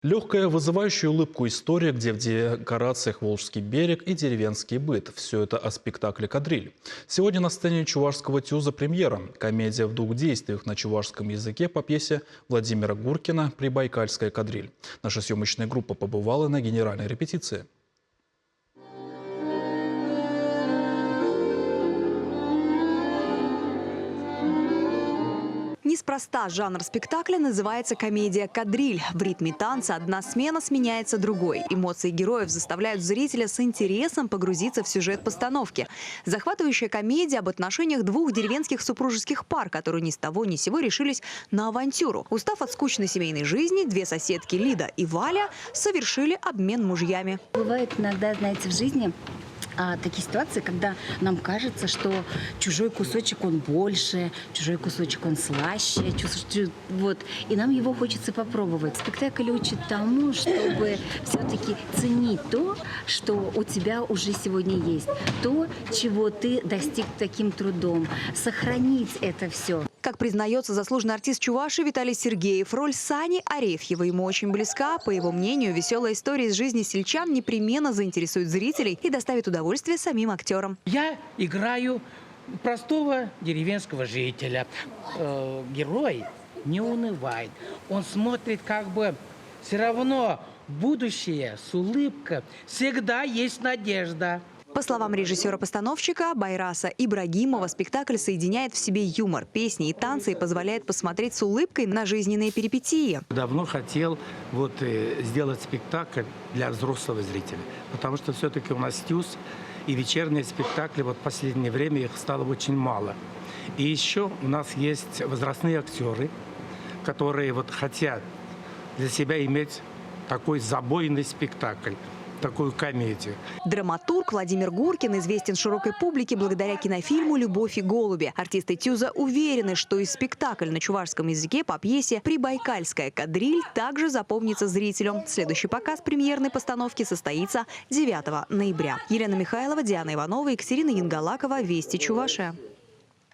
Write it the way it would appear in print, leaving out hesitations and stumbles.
Легкая, вызывающая улыбку история, где в декорациях Волжский берег и деревенский быт. Все это о спектакле «Кадриль». Сегодня на сцене Чувашского ТЮЗа премьера. Комедия в двух действиях на чувашском языке по пьесе Владимира Гуркина «Прибайкальская кадриль». Наша съемочная группа побывала на генеральной репетиции. Неспроста жанр спектакля называется комедия «Кадриль». В ритме танца одна смена сменяется другой. Эмоции героев заставляют зрителя с интересом погрузиться в сюжет постановки. Захватывающая комедия об отношениях двух деревенских супружеских пар, которые ни с того ни с сего решились на авантюру. Устав от скучной семейной жизни, две соседки Лида и Валя совершили обмен мужьями. Бывает иногда, знаете, в жизни такие ситуации, когда нам кажется, что чужой кусочек он больше, чужой кусочек он слаще, вот, и нам его хочется попробовать. Спектакль учит тому, чтобы все-таки ценить то, что у тебя уже сегодня есть, то, чего ты достиг таким трудом, сохранить это все. Как признается заслуженный артист Чувашии Виталий Сергеев, роль Сани Арефьева ему очень близка. По его мнению, веселая история из жизни сельчан непременно заинтересует зрителей и доставит удовольствие самим актерам. Я играю простого деревенского жителя. Герой не унывает. Он смотрит как бы все равно будущее с улыбкой. Всегда есть надежда. По словам режиссера-постановщика Байраса Ибрагимова, спектакль соединяет в себе юмор, песни и танцы и позволяет посмотреть с улыбкой на жизненные перипетии. Давно хотел сделать спектакль для взрослого зрителя, потому что все-таки у нас ТЮЗ и вечерние спектакли, в последнее время их стало очень мало. И еще у нас есть возрастные актеры, которые хотят для себя иметь такой забойный спектакль, такую комедию. Драматург Владимир Гуркин известен широкой публике благодаря кинофильму «Любовь и голуби». Артисты ТЮЗа уверены, что и спектакль на чувашском языке по пьесе «Прибайкальская кадриль» также запомнится зрителям. Следующий показ премьерной постановки состоится 9 ноября. Елена Михайлова, Диана Иванова, Екатерина Янгалакова. Вести Чувашия.